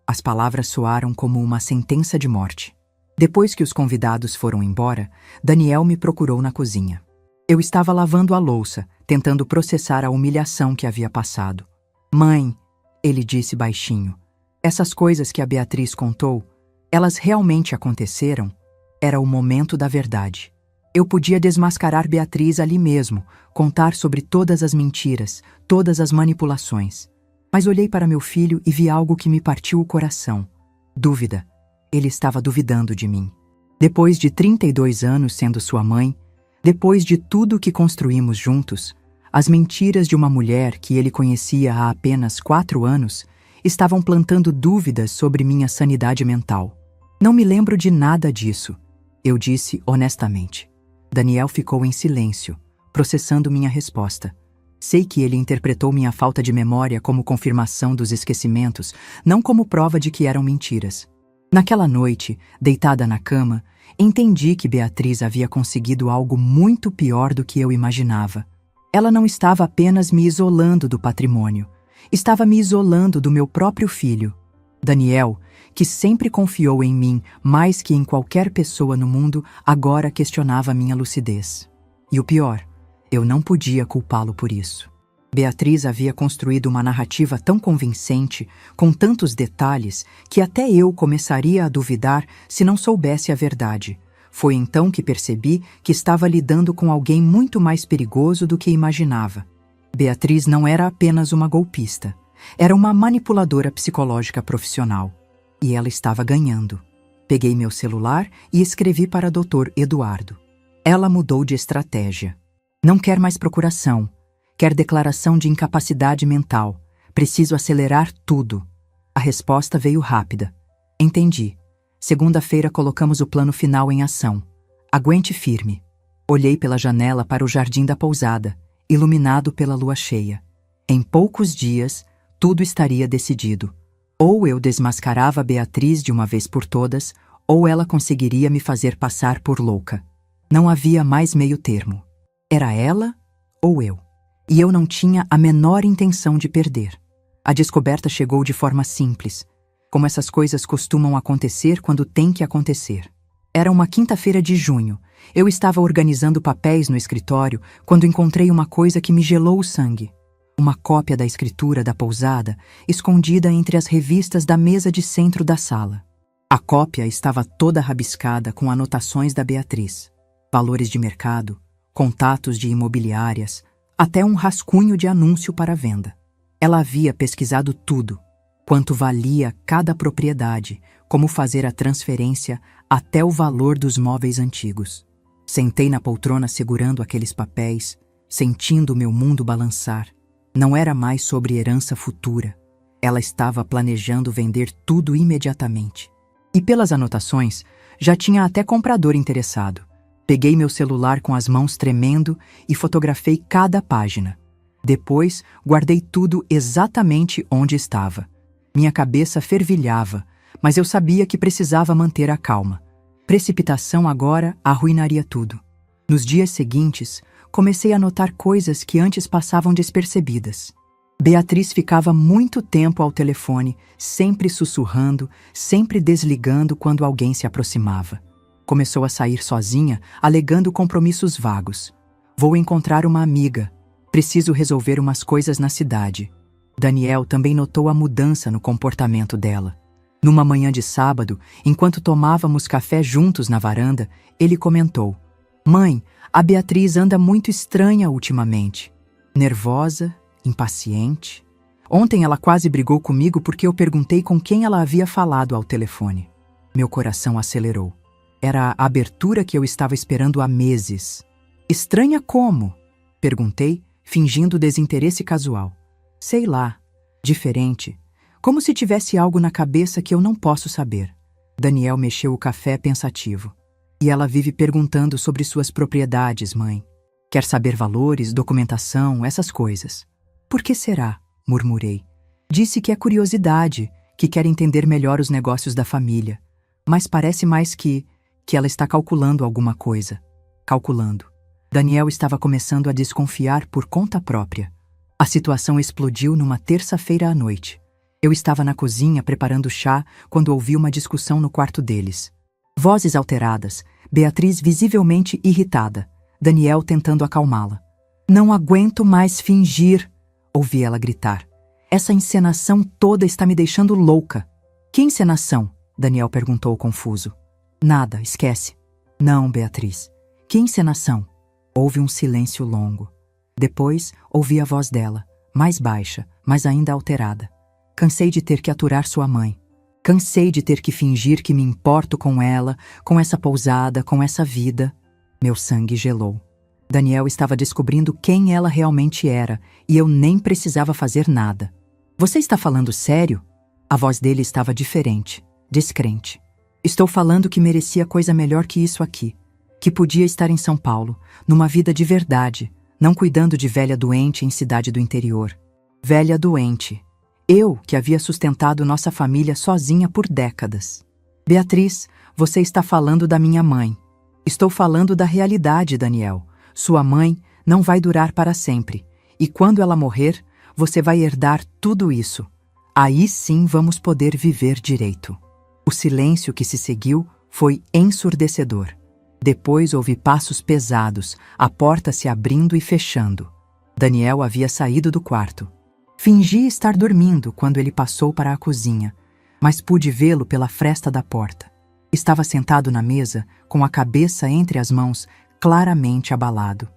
As palavras soaram como uma sentença de morte. Depois que os convidados foram embora, Daniel me procurou na cozinha. Eu estava lavando a louça, tentando processar a humilhação que havia passado. Mãe, ele disse baixinho, essas coisas que a Beatriz contou, elas realmente aconteceram? Era o momento da verdade. Eu podia desmascarar Beatriz ali mesmo, contar sobre todas as mentiras, todas as manipulações. Mas olhei para meu filho e vi algo que me partiu o coração. Dúvida. Ele estava duvidando de mim. Depois de 32 anos sendo sua mãe, depois de tudo que construímos juntos, as mentiras de uma mulher que ele conhecia há apenas 4 anos estavam plantando dúvidas sobre minha sanidade mental. Não me lembro de nada disso, eu disse honestamente. Daniel ficou em silêncio, processando minha resposta. Sei que ele interpretou minha falta de memória como confirmação dos esquecimentos, não como prova de que eram mentiras. Naquela noite, deitada na cama, entendi que Beatriz havia conseguido algo muito pior do que eu imaginava. Ela não estava apenas me isolando do patrimônio, estava me isolando do meu próprio filho. Daniel, que sempre confiou em mim mais que em qualquer pessoa no mundo, agora questionava minha lucidez. E o pior, eu não podia culpá-lo por isso. Beatriz havia construído uma narrativa tão convincente, com tantos detalhes, que até eu começaria a duvidar se não soubesse a verdade. Foi então que percebi que estava lidando com alguém muito mais perigoso do que imaginava. Beatriz não era apenas uma golpista. Era uma manipuladora psicológica profissional. E ela estava ganhando. Peguei meu celular e escrevi para Dr. Eduardo. Ela mudou de estratégia. Não quer mais procuração. Quer declaração de incapacidade mental. Preciso acelerar tudo. A resposta veio rápida. Entendi. Segunda-feira colocamos o plano final em ação. Aguente firme. Olhei pela janela para o jardim da pousada, iluminado pela lua cheia. Em poucos dias, tudo estaria decidido. Ou eu desmascarava Beatriz de uma vez por todas, ou ela conseguiria me fazer passar por louca. Não havia mais meio termo. Era ela ou eu. E eu não tinha a menor intenção de perder. A descoberta chegou de forma simples, como essas coisas costumam acontecer quando tem que acontecer. Era uma quinta-feira de junho. Eu estava organizando papéis no escritório quando encontrei uma coisa que me gelou o sangue. Uma cópia da escritura da pousada, escondida entre as revistas da mesa de centro da sala. A cópia estava toda rabiscada com anotações da Beatriz. Valores de mercado, contatos de imobiliárias, até um rascunho de anúncio para venda. Ela havia pesquisado tudo, quanto valia cada propriedade, como fazer a transferência, até o valor dos móveis antigos. Sentei na poltrona segurando aqueles papéis, sentindo meu mundo balançar. Não era mais sobre herança futura. Ela estava planejando vender tudo imediatamente. E pelas anotações, já tinha até comprador interessado. Peguei meu celular com as mãos tremendo e fotografei cada página. Depois, guardei tudo exatamente onde estava. Minha cabeça fervilhava, mas eu sabia que precisava manter a calma. Precipitação agora arruinaria tudo. Nos dias seguintes, comecei a notar coisas que antes passavam despercebidas. Beatriz ficava muito tempo ao telefone, sempre sussurrando, sempre desligando quando alguém se aproximava. Começou a sair sozinha, alegando compromissos vagos. Vou encontrar uma amiga. Preciso resolver umas coisas na cidade. Daniel também notou a mudança no comportamento dela. Numa manhã de sábado, enquanto tomávamos café juntos na varanda, ele comentou: Mãe, a Beatriz anda muito estranha ultimamente. Nervosa, impaciente. Ontem ela quase brigou comigo porque eu perguntei com quem ela havia falado ao telefone. Meu coração acelerou. Era a abertura que eu estava esperando há meses. Estranha como? Perguntei, fingindo desinteresse casual. Sei lá, diferente. Como se tivesse algo na cabeça que eu não posso saber. Daniel mexeu o café pensativo. E ela vive perguntando sobre suas propriedades, mãe. Quer saber valores, documentação, essas coisas. Por que será? Murmurei. Disse que é curiosidade, que quer entender melhor os negócios da família. Mas parece mais que ela está calculando alguma coisa. Calculando. Daniel estava começando a desconfiar por conta própria. A situação explodiu numa terça-feira à noite. Eu estava na cozinha preparando chá quando ouvi uma discussão no quarto deles. Vozes alteradas, Beatriz visivelmente irritada, Daniel tentando acalmá-la. Não aguento mais fingir, ouvi ela gritar. Essa encenação toda está me deixando louca. Que encenação? Daniel perguntou confuso. Nada, esquece. Não, Beatriz. Que encenação? Houve um silêncio longo. Depois, ouvi a voz dela, mais baixa, mas ainda alterada. Cansei de ter que aturar sua mãe. Cansei de ter que fingir que me importo com ela, com essa pousada, com essa vida. Meu sangue gelou. Daniel estava descobrindo quem ela realmente era, e eu nem precisava fazer nada. Você está falando sério? A voz dele estava diferente, descrente. Estou falando que merecia coisa melhor que isso aqui. Que podia estar em São Paulo, numa vida de verdade, não cuidando de velha doente em cidade do interior. Velha doente. Eu, que havia sustentado nossa família sozinha por décadas. Beatriz, você está falando da minha mãe. Estou falando da realidade, Daniel. Sua mãe não vai durar para sempre. E quando ela morrer, você vai herdar tudo isso. Aí sim vamos poder viver direito. O silêncio que se seguiu foi ensurdecedor. Depois ouvi passos pesados, a porta se abrindo e fechando. Daniel havia saído do quarto. Fingi estar dormindo quando ele passou para a cozinha, mas pude vê-lo pela fresta da porta. Estava sentado na mesa, com a cabeça entre as mãos, claramente abalado.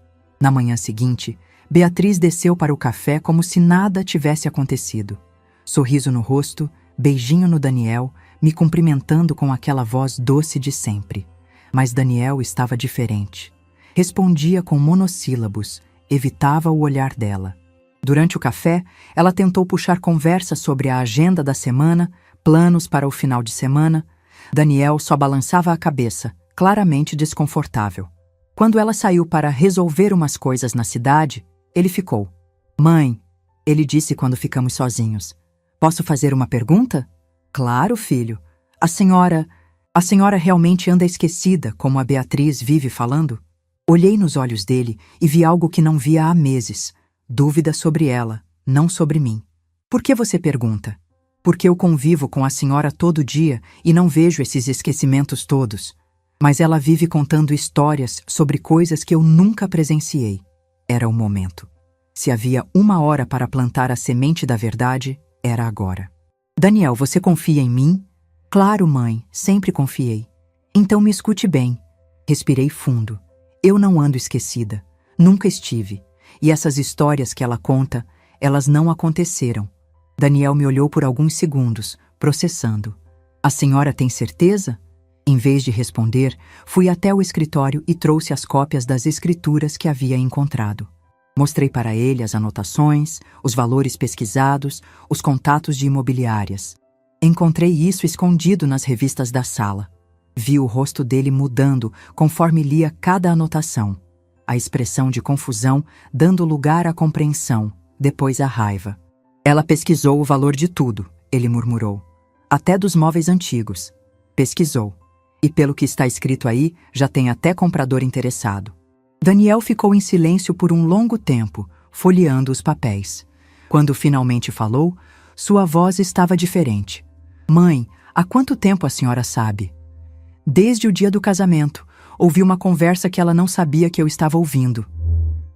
Na manhã seguinte, Beatriz desceu para o café como se nada tivesse acontecido. Sorriso no rosto, beijinho no Daniel, me cumprimentando com aquela voz doce de sempre. Mas Daniel estava diferente. Respondia com monossílabos, evitava o olhar dela. Durante o café, ela tentou puxar conversa sobre a agenda da semana, planos para o final de semana. Daniel só balançava a cabeça, claramente desconfortável. Quando ela saiu para resolver umas coisas na cidade, ele ficou. Mãe, ele disse quando ficamos sozinhos. Posso fazer uma pergunta? Claro, filho. A senhora realmente anda esquecida, como a Beatriz vive falando? Olhei nos olhos dele e vi algo que não via há meses. Dúvida sobre ela, não sobre mim. Por que você pergunta? Porque eu convivo com a senhora todo dia e não vejo esses esquecimentos todos. Mas ela vive contando histórias sobre coisas que eu nunca presenciei. Era o momento. Se havia 1 hora para plantar a semente da verdade, era agora. Daniel, você confia em mim? Claro, mãe, sempre confiei. Então me escute bem. Respirei fundo. Eu não ando esquecida. Nunca estive. E essas histórias que ela conta, elas não aconteceram. Daniel me olhou por alguns segundos, processando. A senhora tem certeza? Em vez de responder, fui até o escritório e trouxe as cópias das escrituras que havia encontrado. Mostrei para ele as anotações, os valores pesquisados, os contatos de imobiliárias. Encontrei isso escondido nas revistas da sala. Vi o rosto dele mudando conforme lia cada anotação. A expressão de confusão dando lugar à compreensão, depois à raiva. Ela pesquisou o valor de tudo, ele murmurou. Até dos móveis antigos. Pesquisou. E pelo que está escrito aí, já tem até comprador interessado. Daniel ficou em silêncio por um longo tempo, folheando os papéis. Quando finalmente falou, sua voz estava diferente. Mãe, há quanto tempo a senhora sabe? Desde o dia do casamento. Ouvi uma conversa que ela não sabia que eu estava ouvindo.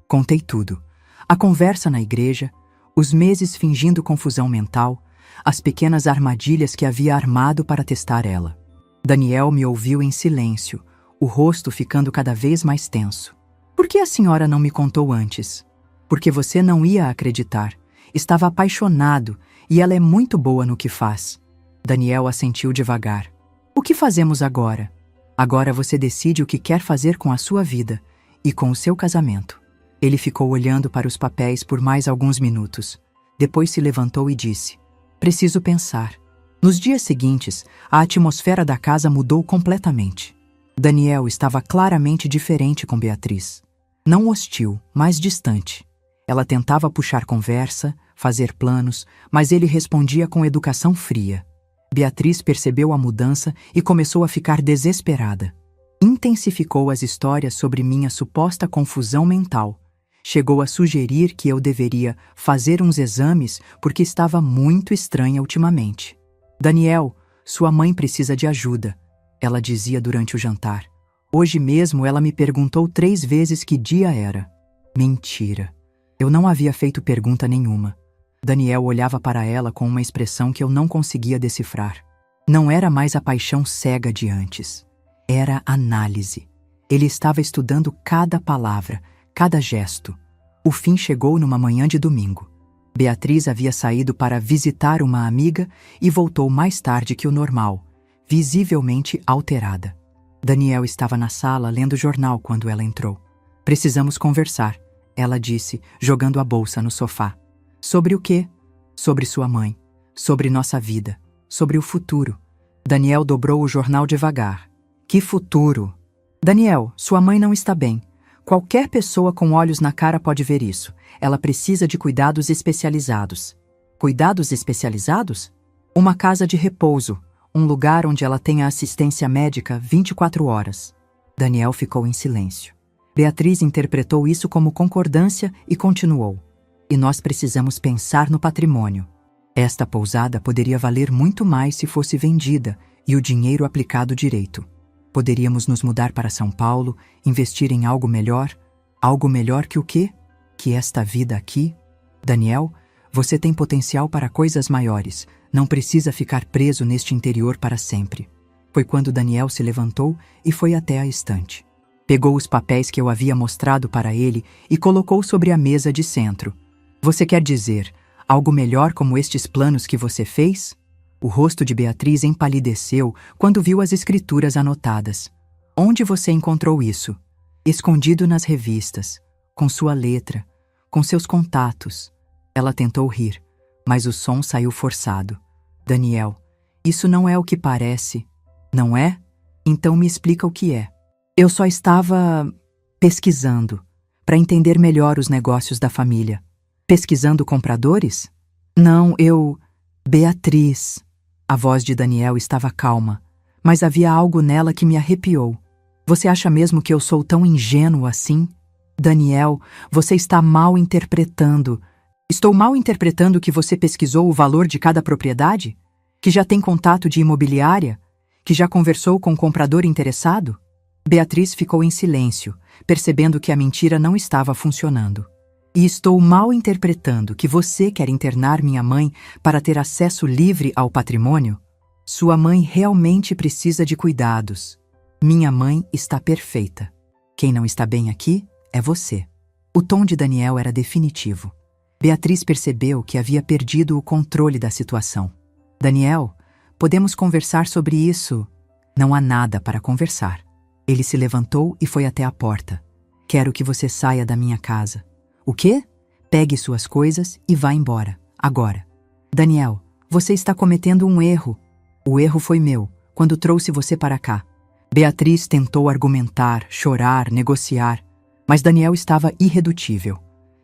Contei tudo. A conversa na igreja, os meses fingindo confusão mental, as pequenas armadilhas que havia armado para testar ela. Daniel me ouviu em silêncio, o rosto ficando cada vez mais tenso. Por que a senhora não me contou antes? Porque você não ia acreditar. Estava apaixonado e ela é muito boa no que faz. Daniel assentiu devagar. O que fazemos agora? Agora você decide o que quer fazer com a sua vida e com o seu casamento. Ele ficou olhando para os papéis por mais alguns minutos. Depois se levantou e disse: preciso pensar. Nos dias seguintes, a atmosfera da casa mudou completamente. Daniel estava claramente diferente com Beatriz. Não hostil, mas distante. Ela tentava puxar conversa, fazer planos, mas ele respondia com educação fria. Beatriz percebeu a mudança e começou a ficar desesperada. Intensificou as histórias sobre minha suposta confusão mental. Chegou a sugerir que eu deveria fazer uns exames porque estava muito estranha ultimamente. Daniel, sua mãe precisa de ajuda, ela dizia durante o jantar. Hoje mesmo ela me perguntou 3 vezes que dia era. Mentira. Eu não havia feito pergunta nenhuma. Daniel olhava para ela com uma expressão que eu não conseguia decifrar. Não era mais a paixão cega de antes. Era análise. Ele estava estudando cada palavra, cada gesto. O fim chegou numa manhã de domingo. Beatriz havia saído para visitar uma amiga e voltou mais tarde que o normal, visivelmente alterada. Daniel estava na sala lendo o jornal quando ela entrou. Precisamos conversar, ela disse, jogando a bolsa no sofá. Sobre o quê? Sobre sua mãe, sobre nossa vida, sobre o futuro. Daniel dobrou o jornal devagar. Que futuro? Daniel, sua mãe não está bem. Qualquer pessoa com olhos na cara pode ver isso. Ela precisa de cuidados especializados. Cuidados especializados? Uma casa de repouso, um lugar onde ela tenha assistência médica 24 horas. Daniel ficou em silêncio. Beatriz interpretou isso como concordância e continuou. E nós precisamos pensar no patrimônio. Esta pousada poderia valer muito mais se fosse vendida e o dinheiro aplicado direito. Poderíamos nos mudar para São Paulo, investir em algo melhor. Algo melhor que o quê? Que esta vida aqui? Daniel, você tem potencial para coisas maiores. Não precisa ficar preso neste interior para sempre. Foi quando Daniel se levantou e foi até a estante. Pegou os papéis que eu havia mostrado para ele e colocou sobre a mesa de centro. Você quer dizer, algo melhor como estes planos que você fez? O rosto de Beatriz empalideceu quando viu as escrituras anotadas. Onde você encontrou isso? Escondido nas revistas, com sua letra, com seus contatos. Ela tentou rir, mas o som saiu forçado. Daniel, isso não é o que parece. Não é? Então me explica o que é. Eu só estava pesquisando, para entender melhor os negócios da família. Pesquisando compradores? Não, Beatriz. A voz de Daniel estava calma, mas havia algo nela que me arrepiou. Você acha mesmo que eu sou tão ingênuo assim? Daniel, você está mal interpretando. Estou mal interpretando que você pesquisou o valor de cada propriedade? Que já tem contato de imobiliária? Que já conversou com o comprador interessado? Beatriz ficou em silêncio, percebendo que a mentira não estava funcionando. E estou mal interpretando que você quer internar minha mãe para ter acesso livre ao patrimônio? Sua mãe realmente precisa de cuidados. Minha mãe está perfeita. Quem não está bem aqui é você. O tom de Daniel era definitivo. Beatriz percebeu que havia perdido o controle da situação. Daniel, podemos conversar sobre isso? Não há nada para conversar. Ele se levantou e foi até a porta. Quero que você saia da minha casa. O quê? Pegue suas coisas e vá embora, agora. Daniel, você está cometendo um erro. O erro foi meu, quando trouxe você para cá. Beatriz tentou argumentar, chorar, negociar, mas Daniel estava irredutível.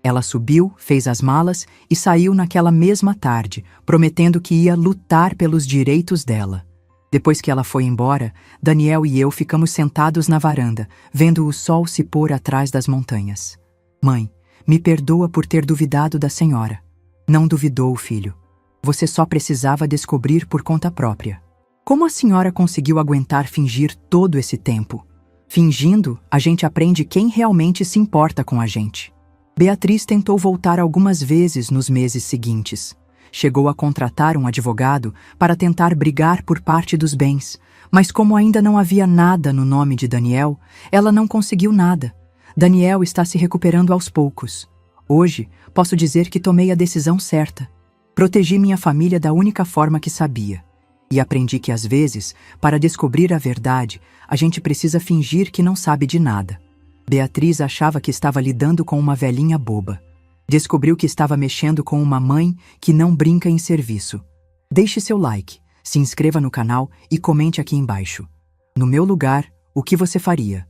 Ela subiu, fez as malas e saiu naquela mesma tarde, prometendo que ia lutar pelos direitos dela. Depois que ela foi embora, Daniel e eu ficamos sentados na varanda, vendo o sol se pôr atrás das montanhas. Mãe, me perdoa por ter duvidado da senhora. Não duvidou, filho. Você só precisava descobrir por conta própria. Como a senhora conseguiu aguentar fingir todo esse tempo? Fingindo, a gente aprende quem realmente se importa com a gente. Beatriz tentou voltar algumas vezes nos meses seguintes. Chegou a contratar um advogado para tentar brigar por parte dos bens, mas como ainda não havia nada no nome de Daniel, ela não conseguiu nada. Daniel está se recuperando aos poucos. Hoje, posso dizer que tomei a decisão certa. Protegi minha família da única forma que sabia. E aprendi que às vezes, para descobrir a verdade, a gente precisa fingir que não sabe de nada. Beatriz achava que estava lidando com uma velhinha boba. Descobriu que estava mexendo com uma mãe que não brinca em serviço. Deixe seu like, se inscreva no canal e comente aqui embaixo. No meu lugar, o que você faria?